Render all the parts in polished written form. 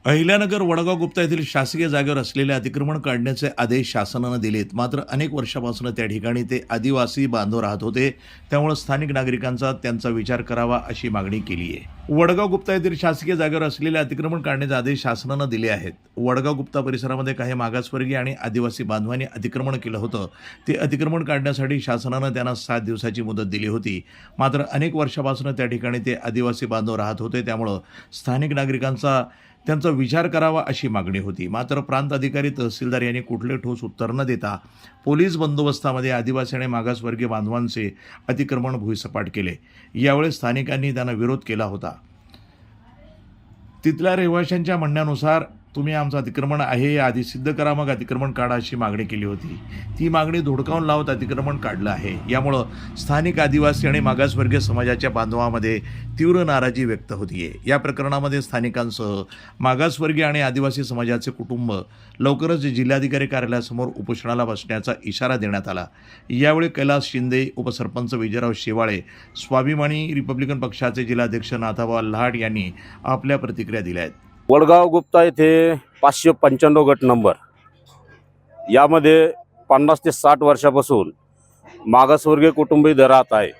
अहिल्यानगर वडगाव गुप्ता येथील शासकीय जागेवर असलेले अतिक्रमण काढण्याचे आदेश शासनानं दिलेत. मात्र अनेक वर्षापासून त्या ठिकाणी ते आदिवासी बांधव राहत होते. त्यामुळे स्थानिक नागरिकांचा त्यांचा विचार करावा अशी मागणी केली आहे. वडगाव गुप्ता येथील शासकीय जागेवर असलेले अतिक्रमण काढण्याचे आदेश शासनानं दिले आहेत. वडगाव गुप्ता परिसरामध्ये काही मागासवर्गीय आणि आदिवासी बांधवांनी अतिक्रमण केलं होतं. ते अतिक्रमण काढण्यासाठी शासनानं त्यांना 7 दिवसाची मुदत दिली होती. मात्र अनेक वर्षापासून त्या ठिकाणी ते आदिवासी बांधव राहत होते. त्यामुळे स्थानिक नागरिकांचा त्यांचा विचार करावा अशी मागणी होती. मात्र प्रांत अधिकारी तहसीलदार यांनी कुठले ठोस उत्तर न देता पोलीस बंदोबस्तामध्ये आदिवासी आणि मागासवर्गीय बांधवांचे अतिक्रमण भुईसपाट केले. यावेळी स्थानिकांनी त्यांना विरोध केला होता. तिथल्या रहिवाशांच्या म्हणण्यानुसार तुम्ही आमचं अतिक्रमण आहे हे आधी सिद्ध करा, मग अतिक्रमण काढा अशी मागणी केली होती. ती मागणी धुडकावून लावत अतिक्रमण काढलं आहे. यामुळं स्थानिक आदिवासी आणि मागासवर्गीय समाजाच्या बांधवांमध्ये तीव्र नाराजी व्यक्त होतीये. या प्रकरणामध्ये स्थानिकांसह मागासवर्गीय आणि आदिवासी समाजाचे कुटुंब लवकरच जिल्हाधिकारी कार्यालयासमोर उपोषणाला बसण्याचा इशारा देण्यात आला. यावेळी कैलास शिंदे, उपसरपंच विजयराव शेवाळे, स्वाभिमानी रिपब्लिकन पक्षाचे जिल्हाध्यक्ष नाथाबा लाड यांनी आपल्या प्रतिक्रिया दिल्या आहेत. वडगाव गुप्ता येथे 595 गट नंबर यामध्ये 50 ते 60 वर्षापासून मागासवर्गीय कुटुंब इथं राहत आहे.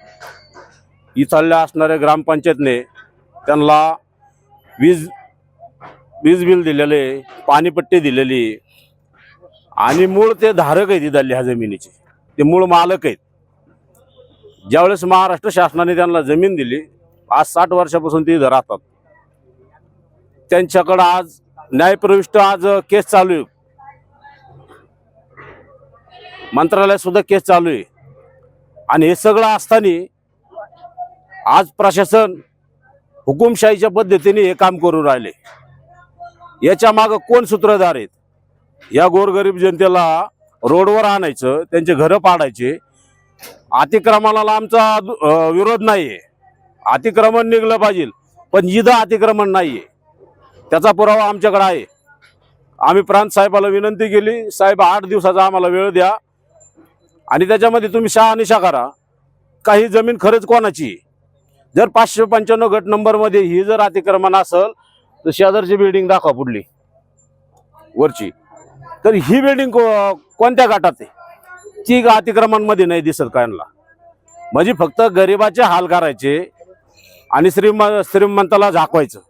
इथल्या असणाऱ्या ग्रामपंचायतने त्यांना वीज बिल दिलेले, पाणीपट्टी दिलेली आणि मूळ ते धारक आहेत इथल्या ह्या जमिनीचे, ते मूळ मालक आहेत. ज्यावेळेस महाराष्ट्र शासनाने त्यांना जमीन दिली, आज 60 वर्षापासून ते इथं राहतात. त्यांच्याकडे आज न्यायप्रविष्ट केस चालू आहे, मंत्रालयात सुद्धा केस चालू आहे. आणि हे सगळं असताना आज प्रशासन हुकुमशाहीच्या पद्धतीने हे काम करून राहिले. याच्या मागं कोण सूत्रधार आहेत? या गोरगरीब जनतेला रोडवर आणायचं, त्यांचे घरं पाडायचे. अतिक्रमणाला आमचा विरोध नाहीये, अतिक्रमण निघलं पाहिजे, पण इथं अतिक्रमण नाहीये. त्याचा पुरावा आमच्याकडे आहे. आम्ही प्रांत साहेबाला विनंती केली, साहेब 8 दिवसाचा आम्हाला वेळ द्या आणि त्याच्यामध्ये तुम्ही शहानिशा करा, काही जमीन खरंच कोणाची. जर 595 गट नंबरमध्ये ही जर अतिक्रमण असेल तर शेजारची बिल्डिंग दाखवा पुढली वरची, तर ही बिल्डिंग कोणत्या गटात आहे? ती अतिक्रमणमध्ये नाही दिसत कायला. म्हणजे फक्त गरिबाचे हाल करायचे आणि श्रीमंताला झाकवायचं.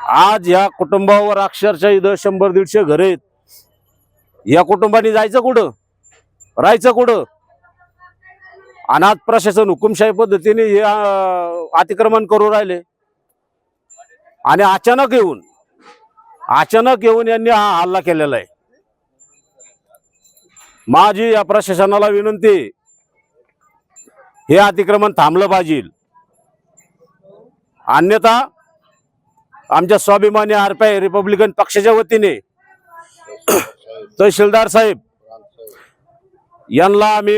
आज या कुटुंबावर अक्षरशः इथं 100-150 घर आहेत. या कुटुंबाने जायचं कुठं, राहायचं कुठं? आणि आज प्रशासन हुकुमशाही पद्धतीने हे अतिक्रमण करू राहिले. आणि अचानक येऊन यांनी हा हल्ला केलेला आहे. माझी या प्रशासनाला विनंती, हे अतिक्रमण थांबलं पाहिजे. अन्यथा आमच्या स्वाभिमानी आरपीआय रिपब्लिकन पक्षाच्या वतीने तहसीलदार साहेब यांना आम्ही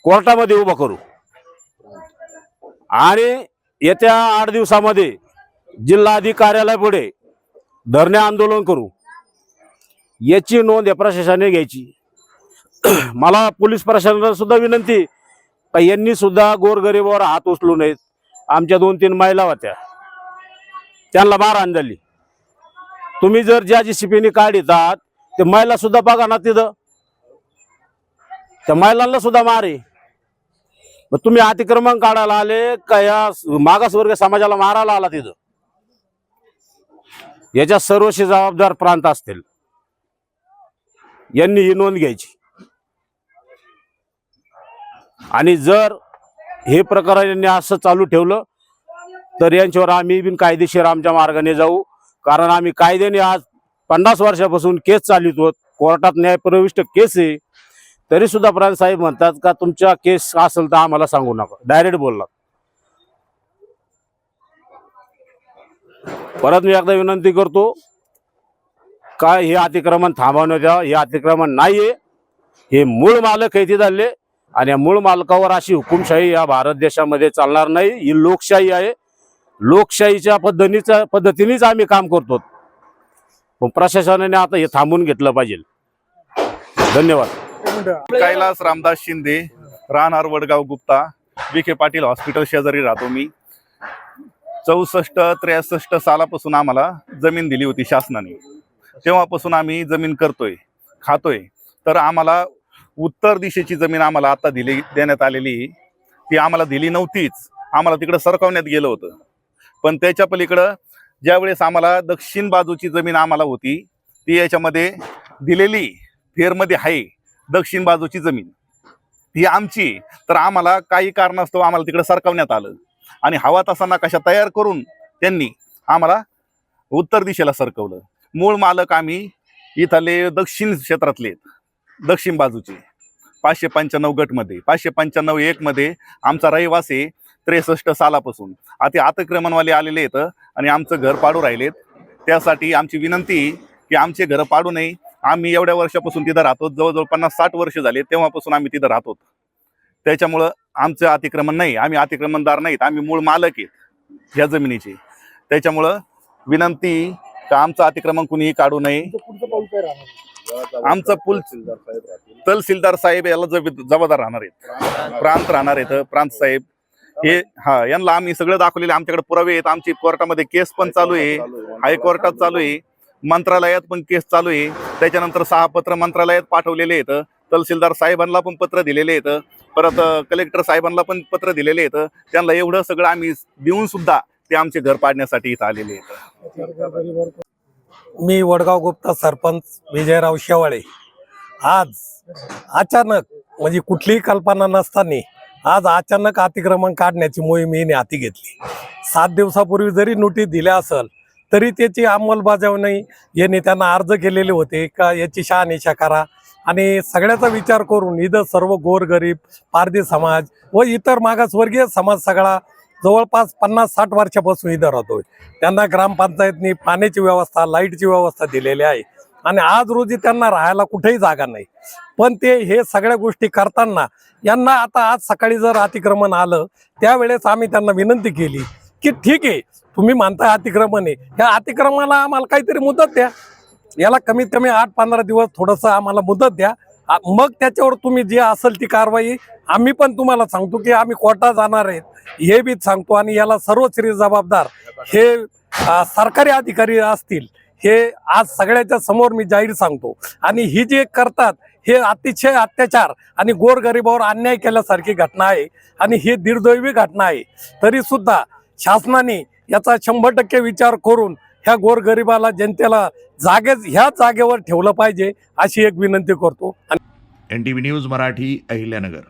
कोर्टामध्ये उभं करू आणि येत्या 8 दिवसामध्ये जिल्हाधिकारी कार्यालयापुढे धरणे आंदोलन करू. याची नोंद या प्रशासनाने घ्यायची. मला पोलीस प्रशासनाला सुद्धा विनंती, यांनी सुद्धा गोरगरिबावर हात उचलू नयेत. आमच्या 2-3 महिला होत्या, त्यांना मारहाण झाली. तुम्ही जर ज्या JCPने काढतात ते महिला सुद्धा बघा ना, तिथं त्या महिलांना सुद्धा मार आहे. मग तुम्ही अतिक्रमण काढायला आले का या मागासवर्गीय समाजाला मारायला आला तिथं? याच्या सर्वशी जबाबदार प्रांत असतील. यांनी ही नोंद घ्यायची. आणि जर हे प्रकरण यांनी असं चालू ठेवलं तर यांच्यावर आम्ही बिन कायदेशीर आमच्या मार्गाने जाऊ. कारण आम्ही कायद्याने आज 50 वर्षापासून केस चालवतो, कोर्टात न्यायप्रविष्ट केस आहे. तरी सुद्धा प्रांत साहेब म्हणतात का तुमच्या केस असेल तर आम्हाला सांगू नका, डायरेक्ट बोलला. परत मी एकदा विनंती करतो का हे अतिक्रमण थांबवण्यात द्या. हे अतिक्रमण नाहीये, हे मूळ मालक आहे तिथले. आणि या मूळ मालकावर अशी हुकुमशाही या भारत देशामध्ये चालणार नाही. ही लोकशाही आहे. लोकशाहीच्या पद्धतीनेच आम्ही काम करतो. पण प्रशासनाने आता हे थांबून घेतलं पाहिजे. धन्यवाद. कैलास रामदास शिंदे, राहणार वडगाव गुप्ता, विखे पाटील हॉस्पिटल शेजारी राहतो मी. 64-63 सालापासून आम्हाला जमीन दिली होती शासनाने. तेव्हापासून आम्ही जमीन करतोय, खातोय. तर आम्हाला उत्तर दिशेची जमीन आम्हाला आता देण्यात आलेली, ती आम्हाला दिली नव्हतीच. आम्हाला तिकडं सरकवण्यात गेलं होतं. पण त्याच्या पलीकडं ज्यावेळेस आम्हाला दक्षिण बाजूची जमीन आम्हाला होती, ती याच्यामध्ये दिलेली फेरमध्ये आहे. दक्षिण बाजूची जमीन ही आमची, तर आम्हाला काही कारणास्तव आम्हाला तिकडं सरकवण्यात आलं आणि हवा तसा नकाशा तयार करून त्यांनी आम्हाला उत्तर दिशेला सरकवलं. मूळ मालक आम्ही इथले दक्षिण क्षेत्रातले, दक्षिण बाजूचे 595 गटमध्ये 595-1 मध्ये आमचा रहिवासी 63 सालापासून आता अतिक्रमणवाले आलेले आहेत आणि आमचं घर पाडू राहिलेत. त्यासाठी आमची विनंती की आमचे घर पाडू नये. आम्ही एवढ्या वर्षापासून तिथं राहतो, जवळजवळ 50-60 वर्ष झाले तेव्हापासून आम्ही तिथं राहतो. त्याच्यामुळं आमचं अतिक्रमण नाही, आम्ही अतिक्रमणदार नाहीत, आम्ही मूळ मालक आहेत ह्या जमिनीचे. त्याच्यामुळं विनंती का आमचं अतिक्रमण कुणीही काढू नये. आमचं तहसीलदार साहेब याला जबाबदार राहणार आहेत, प्रांत राहणार आहेत, प्रांत साहेब हे यांना आम्ही सगळं दाखवलेलं. आमच्याकडे पुरावे आहेत. आमची कोर्टामध्ये केस पण चालू आहे, हायकोर्टात चालू आहे, मंत्रालयात पण केस चालू आहे. त्याच्यानंतर 6 पत्र मंत्रालयात पाठवलेले आहेत, तहसीलदार साहेबांना पण पत्र दिलेले आहेत, परत कलेक्टर साहेबांना पण पत्र दिलेले आहेत. त्यांना एवढं सगळं आम्ही देऊन सुद्धा ते आमचे घर पाडण्यासाठी इथं आलेले आहेत. मी वडगाव गुप्ता सरपंच विजयराव शेवाळे. आज अचानक म्हणजे कुठलीही कल्पना नसताना आज अचानक अतिक्रमण काढण्याची मोहीम यांनी हाती घेतली. 7 दिवसापूर्वी जरी नोटीस दिल्या असेल तरी त्याची अंमलबजावणी यांनी त्यांना अर्ज केलेले होते का याची शहानिशा करा आणि सगळ्याचा विचार करून इथं सर्व गोरगरीब, पारधी समाज व इतर मागासवर्गीय समाज सगळा जवळपास 50-60 वर्षापासून इथं राहतोय. त्यांना ग्रामपंचायतनी पाण्याची व्यवस्था, लाईटची व्यवस्था दिलेली आहे आणि आज रोजी त्यांना राहायला कुठेही जागा नाही. पण ते हे सगळ्या गोष्टी करताना यांना आता आज सकाळी जर अतिक्रमण आलं त्यावेळेस आम्ही त्यांना विनंती केली की ठीक आहे, तुम्ही मानताय अतिक्रमण आहे, ह्या अतिक्रमणाला आम्हाला काहीतरी मुदत द्या, याला कमीत कमी 8-15 दिवस थोडंसं आम्हाला मुदत द्या. मग त्याच्यावर तुम्ही जे असेल ती कारवाई आम्ही पण तुम्हाला सांगतो की आम्ही कोर्टात जाणार आहेत हे बी सांगतो. आणि याला सर्वश्री जबाबदार हे सरकारी अधिकारी असतील हे आज सगळ्याच्या समोर मी जाहीर सांगतो. आणि ही जे करतात हे अतिशय अत्याचार आणि गोरगरिबावर अन्याय केल्यासारखी घटना आहे आणि ही दुर्दैवी घटना आहे. तरी सुद्धा शासनाने याचा 100% विचार करून ह्या गोरगरिबाला, जनतेला ह्या जागेवर ठेवलं पाहिजे अशी एक विनंती करतो. NTV news Marathi, Ahilyanagar.